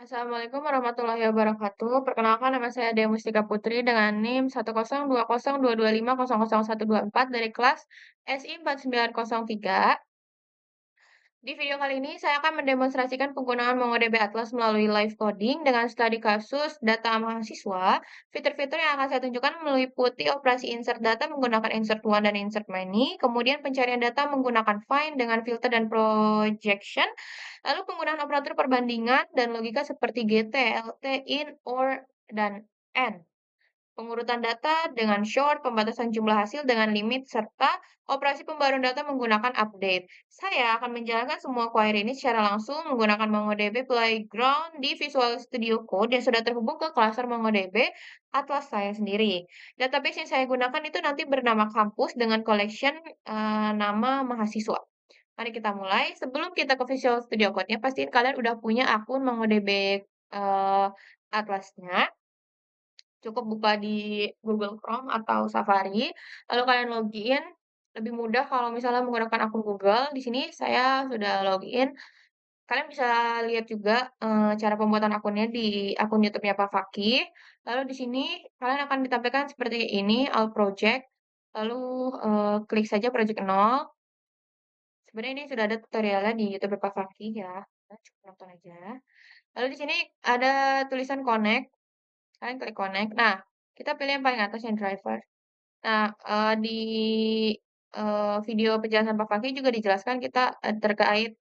Assalamualaikum warahmatullahi wabarakatuh. Perkenalkan nama saya Dea Mustika Putri dengan NIM 1020225001124 dari kelas SI 4903. Di video kali ini saya akan mendemonstrasikan penggunaan MongoDB Atlas melalui live coding dengan studi kasus data mahasiswa. Fitur-fitur yang akan saya tunjukkan meliputi operasi insert data menggunakan insert one dan insert many, kemudian pencarian data menggunakan find dengan filter dan projection, lalu penggunaan operator perbandingan dan logika seperti get, lt, in, or, dan and. Pengurutan data dengan short, pembatasan jumlah hasil dengan limit, serta operasi pembaruan data menggunakan update. Saya akan menjalankan semua query ini secara langsung menggunakan MongoDB Playground di Visual Studio Code yang sudah terhubung ke cluster MongoDB Atlas saya sendiri. Database yang saya gunakan itu nanti bernama kampus dengan collection nama mahasiswa. Mari kita mulai. Sebelum kita ke Visual Studio Code-nya, pastiin kalian udah punya akun MongoDB Atlasnya. Cukup buka di Google Chrome atau Safari, lalu kalian login. Lebih mudah kalau misalnya menggunakan akun Google. Di sini saya sudah login. Kalian bisa lihat juga cara pembuatan akunnya di akun YouTube-nya Pak Fakih. Lalu di sini kalian akan ditampilkan seperti ini, All Project. Lalu klik saja Project 0. Sebenarnya ini sudah ada tutorialnya di YouTube Pak Fakih ya. Kalian cukup nonton aja. Lalu di sini ada tulisan Connect. Kalian klik Connect. Nah, kita pilih yang paling atas yang driver. Nah, di video penjelasan Pak Fakih juga dijelaskan kita terkait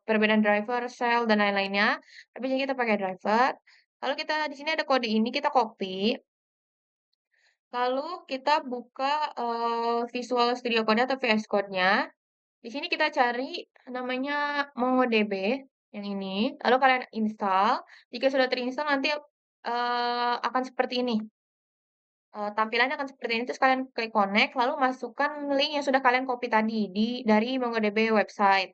perbedaan driver, shell, dan lain-lainnya. Tapi sini kita pakai driver. Lalu kita di sini ada kode ini, kita copy. Lalu kita buka Visual Studio Code atau VS Code-nya. Di sini kita cari namanya MongoDB yang ini. Lalu kalian install. Jika sudah terinstall nanti akan seperti ini. Tampilannya akan seperti ini, terus kalian klik connect, lalu masukkan link yang sudah kalian copy tadi dari MongoDB website.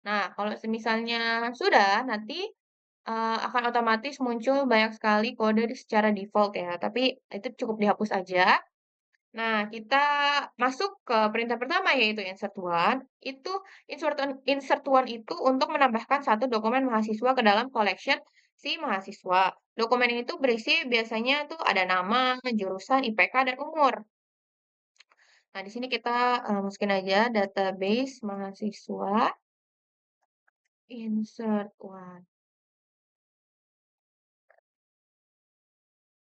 Nah, kalau misalnya sudah, nanti akan otomatis muncul banyak sekali kode secara default ya, tapi itu cukup dihapus aja. Nah, kita masuk ke perintah pertama yaitu insert one. Itu insert one itu untuk menambahkan satu dokumen mahasiswa ke dalam collection si mahasiswa. Dokumen ini tuh berisi biasanya tuh ada nama, jurusan, IPK, dan umur. Nah, di sini kita masukin aja database mahasiswa insert one.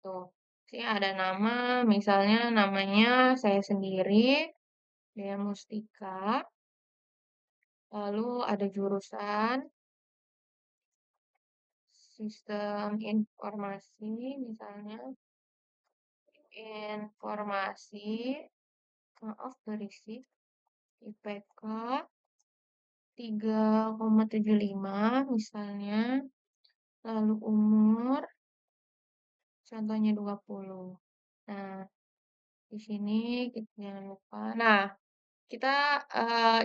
Tuh, sini ada nama, misalnya namanya saya sendiri, Dea Mustika. Lalu ada jurusan, sistem informasi, misalnya informasi, maaf berisi, IPK 3,75 misalnya, lalu umur, contohnya 20. Nah, di sini kita jangan lupa. Nah, kita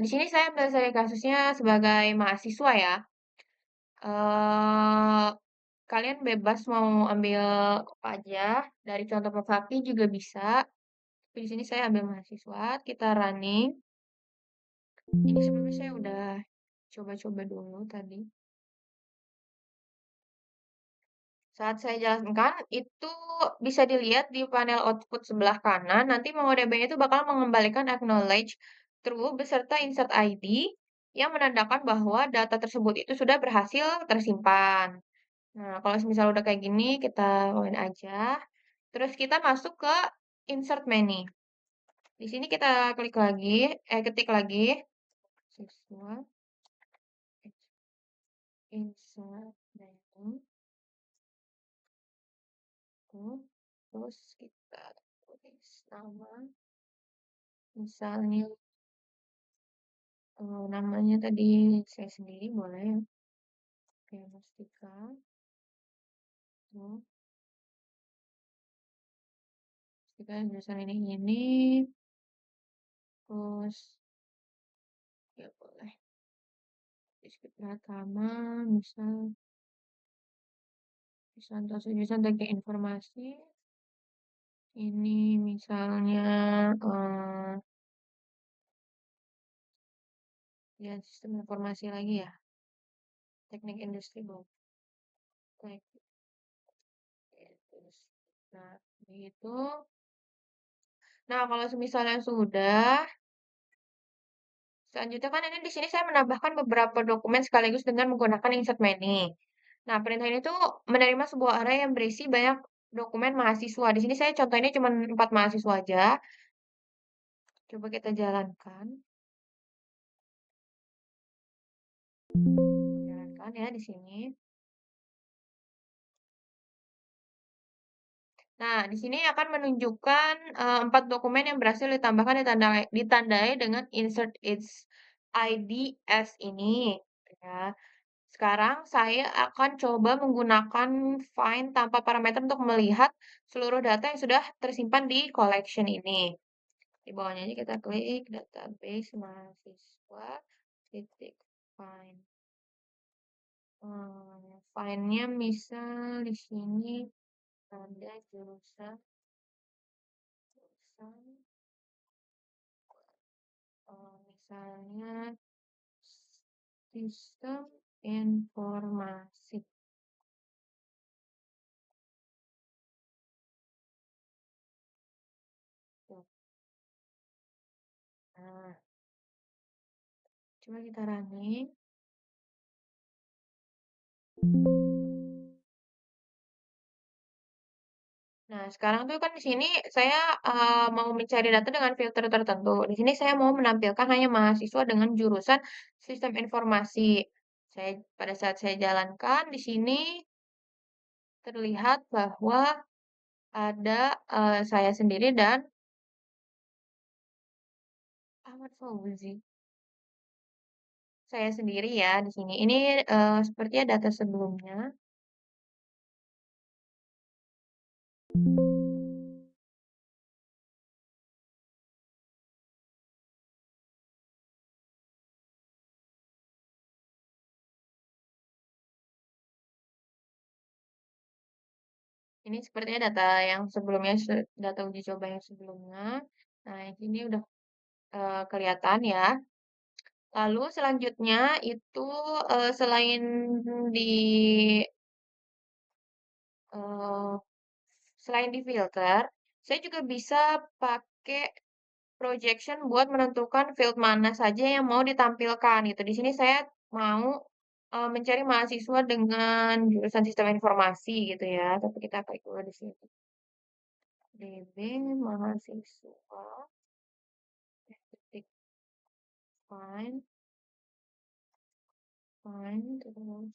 di sini saya ambil saya kasusnya sebagai mahasiswa ya. Eh, Kalian bebas mau ambil apa aja dari contoh Papaki juga bisa. Tapi di sini saya ambil mahasiswa, kita running. Ini sebelumnya saya udah coba-coba dulu tadi. Saat saya jalankan, itu bisa dilihat di panel output sebelah kanan. Nanti MongoDB itu bakal mengembalikan acknowledge true beserta insert ID yang menandakan bahwa data tersebut itu sudah berhasil tersimpan. Nah, kalau misal udah kayak gini, kita main aja. Terus kita masuk ke insert menu. Di sini kita klik lagi, ketik lagi siswa insert menu. Terus kita tulis nama, misalnya namanya tadi saya sendiri boleh ya, oke Mustika. Tuh, Mustika jurusan ini, terus ya boleh. Disebut Pratama, misal jurusan teknik informasi. Ini misalnya ya sistem informasi lagi ya, teknik industri boleh. Klik terus. Nah, gitu. Nah, kalau misalnya sudah, selanjutnya kan ini di sini saya menambahkan beberapa dokumen sekaligus dengan menggunakan insert many. Nah, perintah ini tuh menerima sebuah array yang berisi banyak dokumen mahasiswa. Di sini saya contohnya cuma 4 mahasiswa aja. Coba kita jalankan. Jalankan ya di sini. Nah, di sini akan menunjukkan 4 dokumen yang berhasil ditambahkan ditandai dengan insert its ID as ini. Ya. Sekarang saya akan coba menggunakan find tanpa parameter untuk melihat seluruh data yang sudah tersimpan di collection ini. Di bawahnya aja kita klik database mahasiswa titik find. Find-nya misal di sini ada jurusan jurusan misalnya sistem informasi. Tuh. Nah, coba kita running. Nah, sekarang tuh kan di sini saya mau mencari data dengan filter tertentu. Di sini saya mau menampilkan hanya mahasiswa dengan jurusan sistem informasi. Pada saat saya jalankan di sini terlihat bahwa ada saya sendiri dan Ahmad Fauzi. Saya sendiri ya di sini. Ini sepertinya data sebelumnya. Ini sepertinya data yang sebelumnya, data uji coba yang sebelumnya. Nah, ini udah kelihatan ya. Lalu selanjutnya itu selain di eh, selain di filter, saya juga bisa pakai projection buat menentukan field mana saja yang mau ditampilkan gitu. Di sini saya mau mencari mahasiswa dengan jurusan sistem informasi gitu ya. Tapi kita klik dulu di sini. DB mahasiswa titik find terus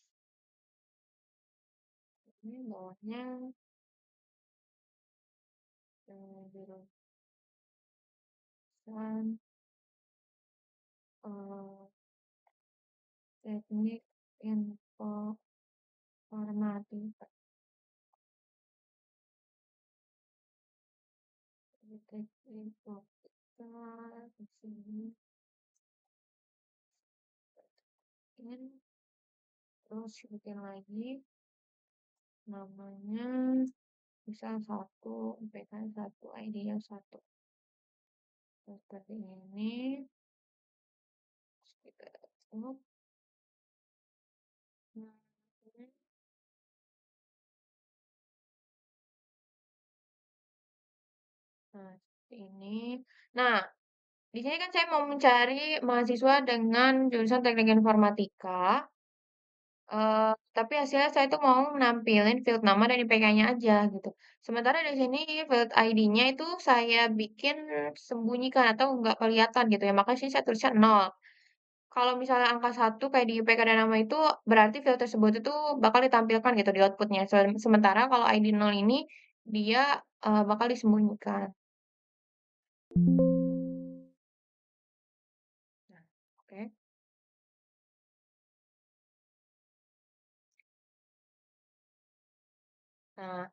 ini bawahnya jurusan eh, teknik informatika teknik informatika di sini ini terus bikin lagi namanya misal satu IPK satu ID nya satu seperti ini terus kita tutup. Nah, nah seperti ini. Nah, di sini kan saya mau mencari mahasiswa dengan jurusan teknik informatika. Tapi hasilnya saya tuh mau nampilin field nama dan IPK-nya aja gitu. Sementara di sini field ID-nya itu saya bikin sembunyikan atau nggak kelihatan gitu ya. Makanya sini saya tulisnya 0. Kalau misalnya angka 1 kayak di IPK dan nama itu berarti field tersebut itu bakal ditampilkan gitu di outputnya. Sementara kalau ID 0 ini dia bakal disembunyikan. Nah, oke. Nah,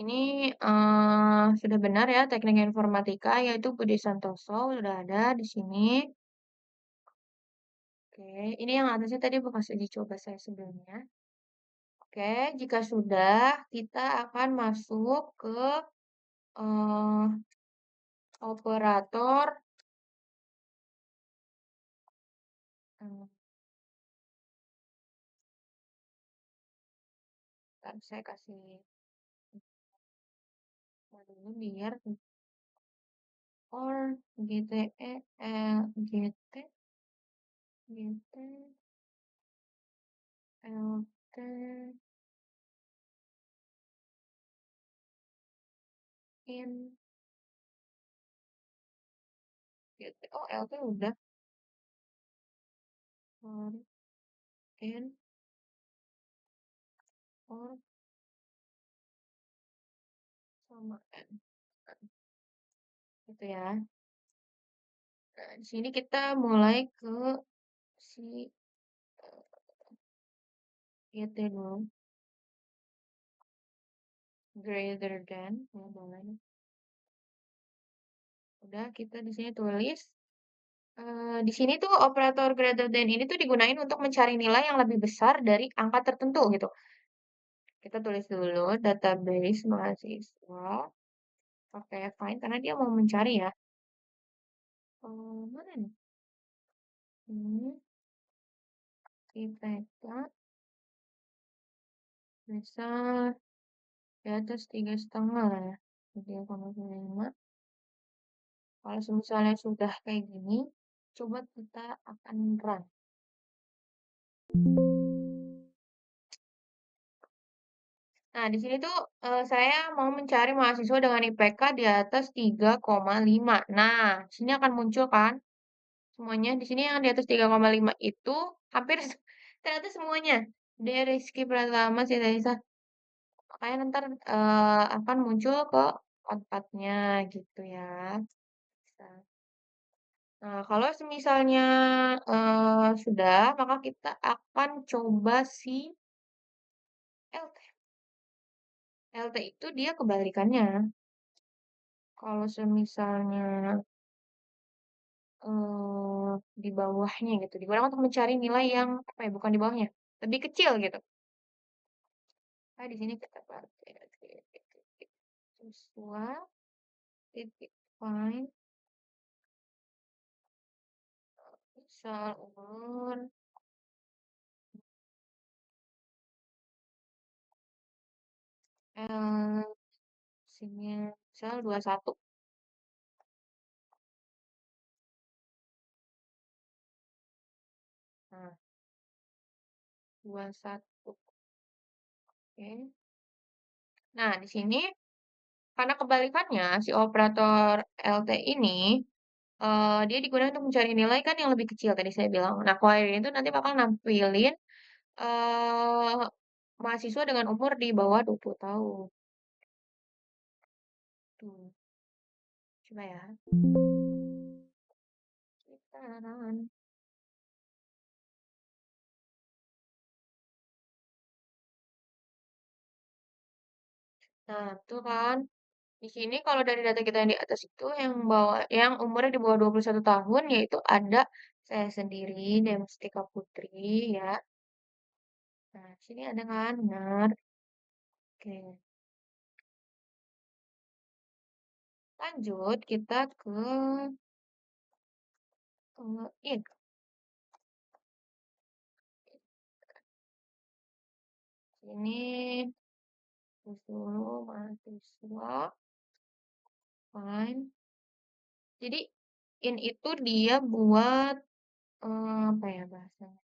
ini sudah benar ya teknik informatika yaitu Budi Santoso sudah ada di sini. Oke, ini yang atasnya tadi bekas uji coba saya sebelumnya. Oke, jika sudah kita akan masuk ke eh, operator eh, Bentar, saya kasih dulu biar or GTE GT GT LT in GT. Oh, LT udah. Or in or sama N gitu ya. Nah, di sini kita mulai ke si GT dulu. Greater than, ya boleh. Udah, kita di sini tulis. Di sini tuh operator greater than ini tuh digunain untuk mencari nilai yang lebih besar dari angka tertentu gitu. Kita tulis dulu database mahasiswa pakai find karena dia mau mencari ya. Mana nih? Ini IPK bisa di atas 3,5 lah ya. 3,5. Kalau misalnya sudah kayak gini, coba kita akan run. Nah, di sini tuh saya mau mencari mahasiswa dengan IPK di atas 3,5. Nah, di sini akan muncul kan semuanya. Di sini yang di atas 3,5 itu hampir ternyata semuanya. Dari Rizky Pratama, Sita Isa. Makanya ntar akan muncul ke tempatnya gitu ya. Bisa. Nah, kalau misalnya sudah, maka kita akan coba si LT. LT itu dia kebalikannya. Kalau semisalnya di bawahnya gitu, digunakan untuk mencari nilai yang apa ya, bukan di bawahnya, lebih kecil gitu. Nah, di sini kita pakai siswa titik find misal umur sini misal 21. Nah, 21. Oke. Nah, di sini karena kebalikannya si operator LT ini dia digunakan untuk mencari nilai kan yang lebih kecil tadi saya bilang. Nah, query itu nanti bakal nampilin eh mahasiswa dengan umur di bawah 20 tahun. Tuh, coba ya. Sekitaran. Nah, tuh kan. Di sini kalau dari data kita yang di atas itu yang umurnya di bawah 21 tahun yaitu ada saya sendiri Demustika Putri ya. Nah, sini ada kan benar. Oke. Lanjut kita ke in. Ini terus dulu mahasiswa fine. Jadi in itu dia buat apa ya bahasanya?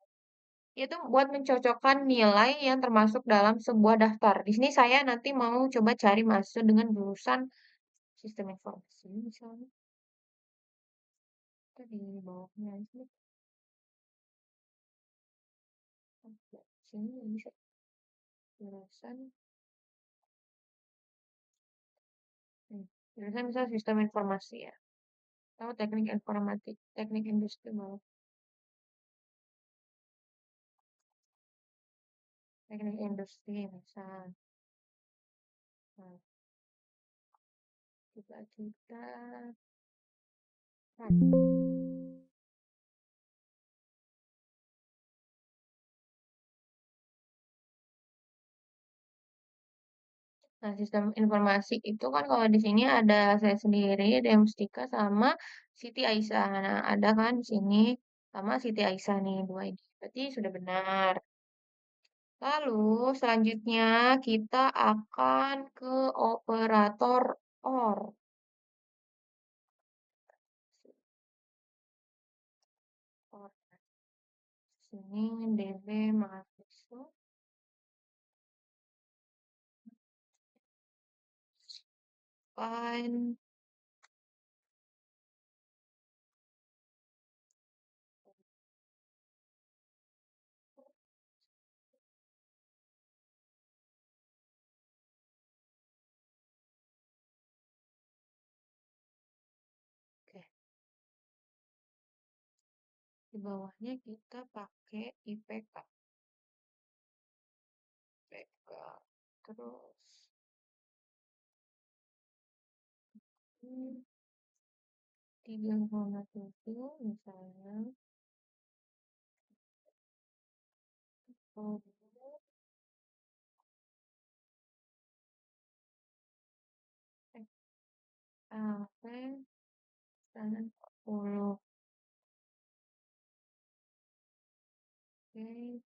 Itu buat mencocokkan nilai yang termasuk dalam sebuah daftar. Di sini saya nanti mau coba cari masuk dengan jurusan sistem informasi misalnya. Kita di bawahnya aja. Sini bisa jurusan. Jurusan misal sistem informasi ya. Atau teknik informatik, teknik industri mau. Teknik industri misal. Nah, coba kita. Nah, sistem informasi itu kan kalau di sini ada saya sendiri, Demustika sama Siti Aisyah. Nah, ada kan di sini sama Siti Aisyah nih dua ini. Berarti sudah benar. Lalu selanjutnya kita akan ke operator OR. OR. Sini DB mahasiswa. Find. Oke. Di bawahnya kita pakai IPK. IPK. Terus. 3,7 misalnya. Oh, AP misalnya 40. Oke.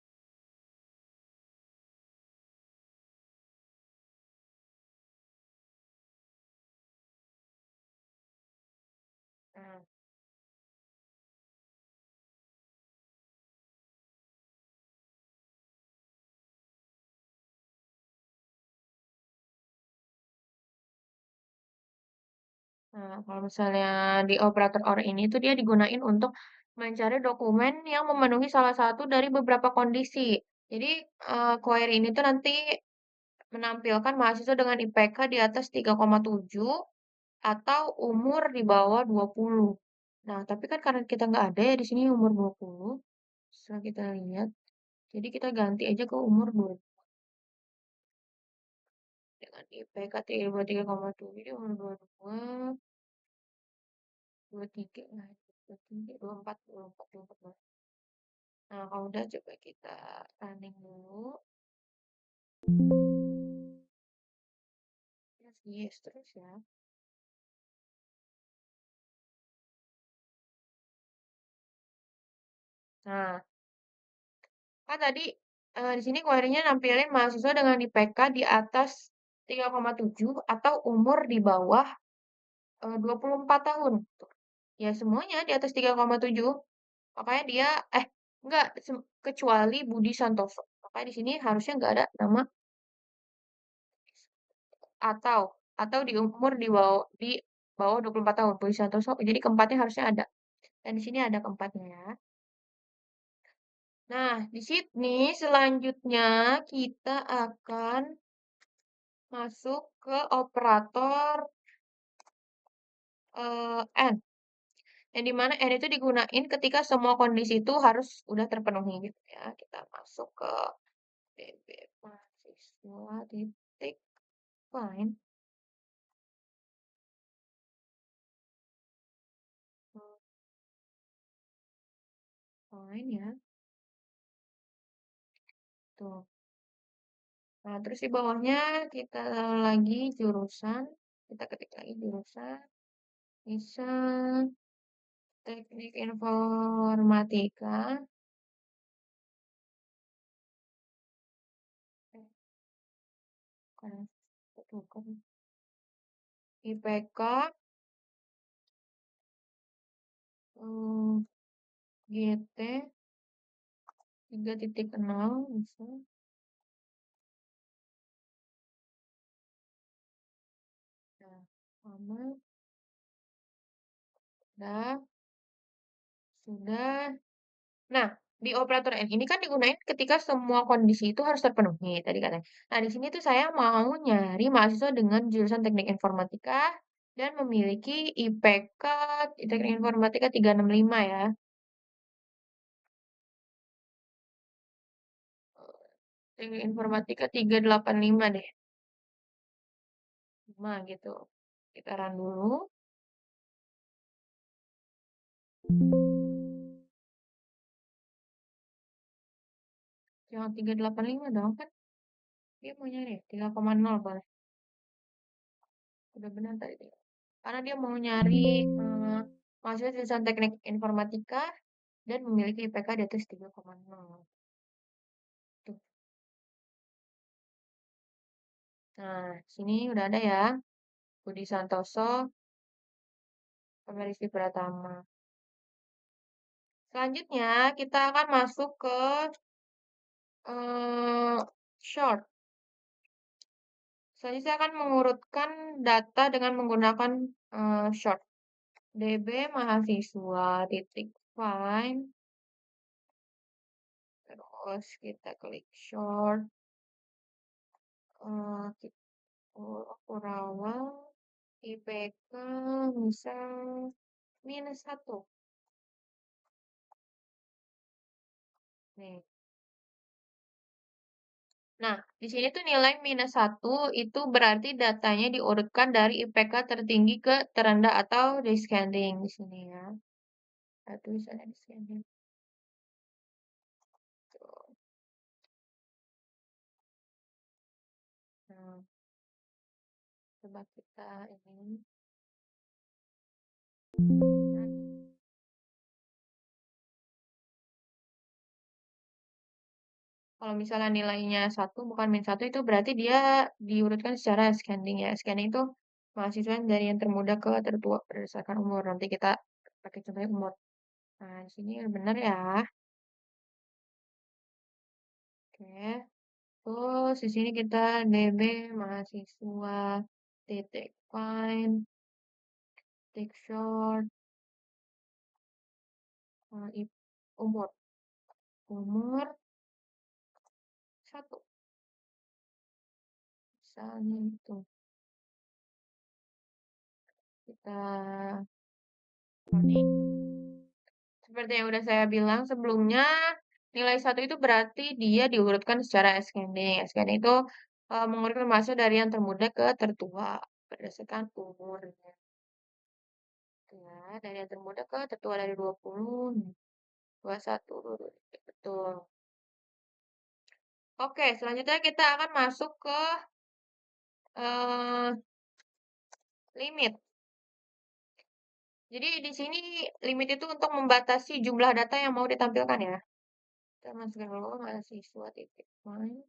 Nah, kalau misalnya di operator OR ini tuh dia digunain untuk mencari dokumen yang memenuhi salah satu dari beberapa kondisi. Jadi, query ini tuh nanti menampilkan mahasiswa dengan IPK di atas 3,7 atau umur di bawah 20. Nah, tapi kan karena kita nggak ada ya di sini umur 20, setelah kita lihat, jadi kita ganti aja ke umur 20 dengan IPK 3,7, jadi umur 22, 23 lah, 23, 24, 24, 24. Nah, kalau udah coba kita running dulu. Yes, yes terus ya. Nah, kan tadi di sini query-nya nampilin mahasiswa dengan IPK di atas 3,7 atau umur di bawah 24 tahun. Tuh. Ya semuanya di atas 3,7. Makanya dia enggak kecuali Budi Santoso. Makanya di sini harusnya nggak ada nama atau di umur di bawah 24 tahun Budi Santoso. Jadi keempatnya harusnya ada. Dan di sini ada keempatnya ya. Nah, di sini selanjutnya kita akan masuk ke operator N. Yang dimana N itu digunain ketika semua kondisi itu harus udah terpenuhi gitu ya. Kita masuk ke DB mahasiswa titik find. Find ya. Tuh. Nah, terus di bawahnya kita lagi jurusan. Kita ketik lagi jurusan. Bisa teknik informatika. Kan, bukan. IPK GT 3,0 bisa. Nah, sama. Udah. Sudah. Nah, di operator N ini kan digunain ketika semua kondisi itu harus terpenuhi tadi katanya. Nah, di sini tuh saya mau nyari mahasiswa dengan jurusan Teknik Informatika dan memiliki IPK Teknik Informatika 365 ya. Teknik Informatika 385 deh. 5 gitu. Kita run dulu. Jangan 385 dong kan. Dia mau nyari 3,0 boleh. Udah benar tadi. Karena dia mau nyari mahasiswa jurusan Teknik Informatika dan memiliki IPK di atas 3,0. Tuh. Nah, sini udah ada ya. Budi Santoso sama Rizky Pratama. Selanjutnya, kita akan masuk ke short. Selanjutnya saya akan mengurutkan data dengan menggunakan short. DB mahasiswa titik find. Terus kita klik short. Kita Kurawa. IPK misal -1. Nih. Nah, di sini tuh nilai -1 itu berarti datanya diurutkan dari IPK tertinggi ke terendah atau descending di sini ya. Tulisannya descending. Tuh. Nah, coba kita ini. Nah, kalau misalnya nilainya 1 bukan -1 itu berarti dia diurutkan secara ascending ya. Ascending itu mahasiswa dari yang termuda ke tertua berdasarkan umur. Nanti kita pakai contohnya umur. Nah, di sini benar ya. Oke. Terus di sini kita DB mahasiswa titik find titik short umur umur 1 misalnya itu kita connect. Seperti yang udah saya bilang sebelumnya, nilai 1 itu berarti dia diurutkan secara ascending. Ascending itu mengurutkan mahasiswa dari yang termuda ke tertua berdasarkan umurnya. Ya, dari yang termuda ke tertua dari 20, 21, 22. Betul. Oke, selanjutnya kita akan masuk ke eh, limit. Jadi di sini limit itu untuk membatasi jumlah data yang mau ditampilkan ya. Kita masukkan dulu mahasiswa titik find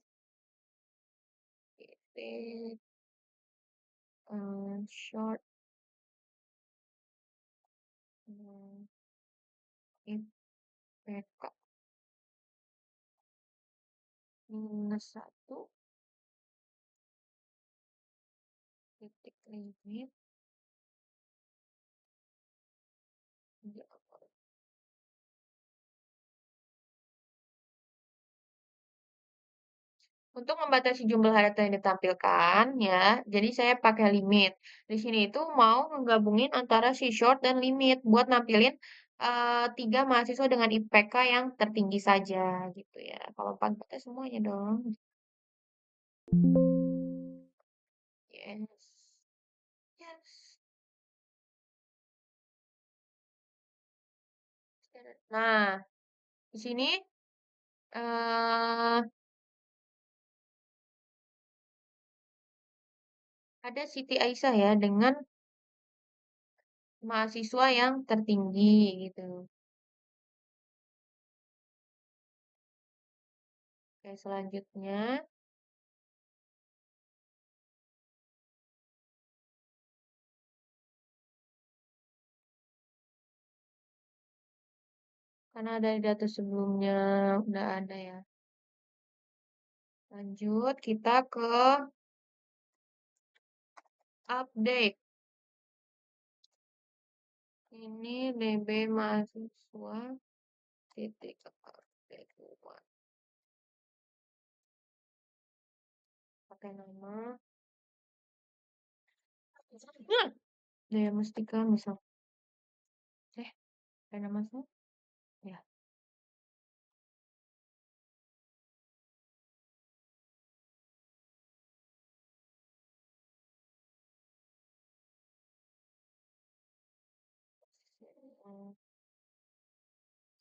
titik short IPK -1 titik limit. Untuk membatasi jumlah data yang ditampilkan ya, jadi saya pakai limit. Di sini itu mau menggabungin antara si short dan limit buat nampilin 3 mahasiswa dengan IPK yang tertinggi saja gitu ya. Kalau 4 semuanya dong. Yes. Yes. Nah, di sini eh ada Siti Aisyah ya dengan mahasiswa yang tertinggi gitu. Oke, selanjutnya karena dari data sebelumnya udah ada ya. Lanjut kita ke update. Ini DB mahasiswa titik update one. Pakai nama. Daya Mustika misal. Pakai nama saya. Ya.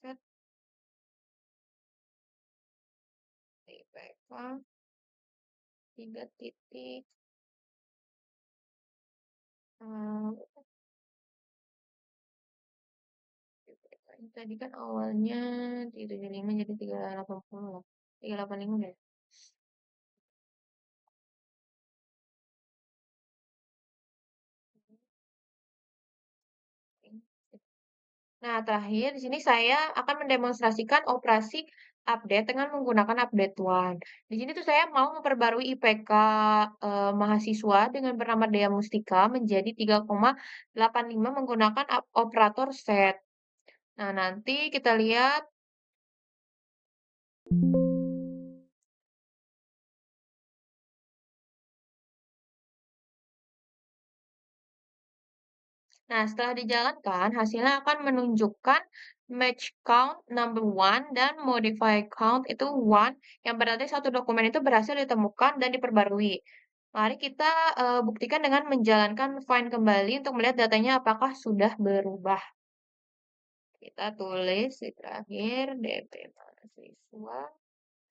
Set IPK 3 titik. Tadi kan awalnya 375 jadi 380 lah. 385 ya. Nah, terakhir di sini saya akan mendemonstrasikan operasi update dengan menggunakan update one. Di sini tuh saya mau memperbarui IPK, mahasiswa dengan bernama Dea Mustika menjadi 3,85 menggunakan operator set. Nah, nanti kita lihat. Nah, setelah dijalankan, hasilnya akan menunjukkan match count number one dan modify count itu one, yang berarti satu dokumen itu berhasil ditemukan dan diperbarui. Mari kita buktikan dengan menjalankan find kembali untuk melihat datanya apakah sudah berubah. Kita tulis di terakhir DP mahasiswa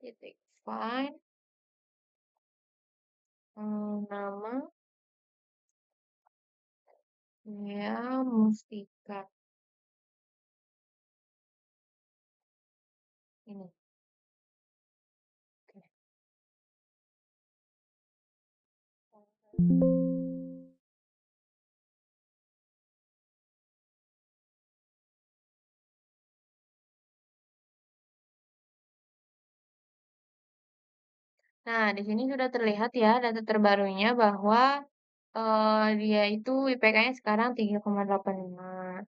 titik find nama ya Mustika ini. Oke. Nah, di sini sudah terlihat ya data terbarunya bahwa dia itu IPK-nya sekarang 3,85.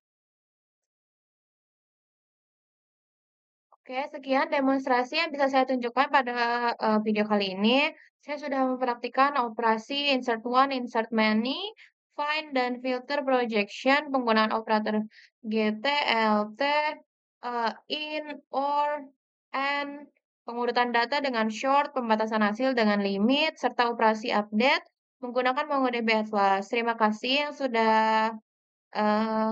Oke, sekian demonstrasi yang bisa saya tunjukkan pada video kali ini. Saya sudah mempraktikkan operasi insert one, insert many, find dan filter projection, penggunaan operator GT, LT, in, or, and, pengurutan data dengan short, pembatasan hasil dengan limit, serta operasi update menggunakan MongoDB Atlas. Terima kasih yang sudah eh,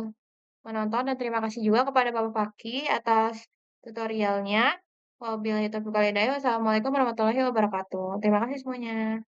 menonton dan terima kasih juga kepada Bapak Paki atas tutorialnya. Wabillahi taufiq wal hidayah. Wassalamualaikum warahmatullahi wabarakatuh. Terima kasih semuanya.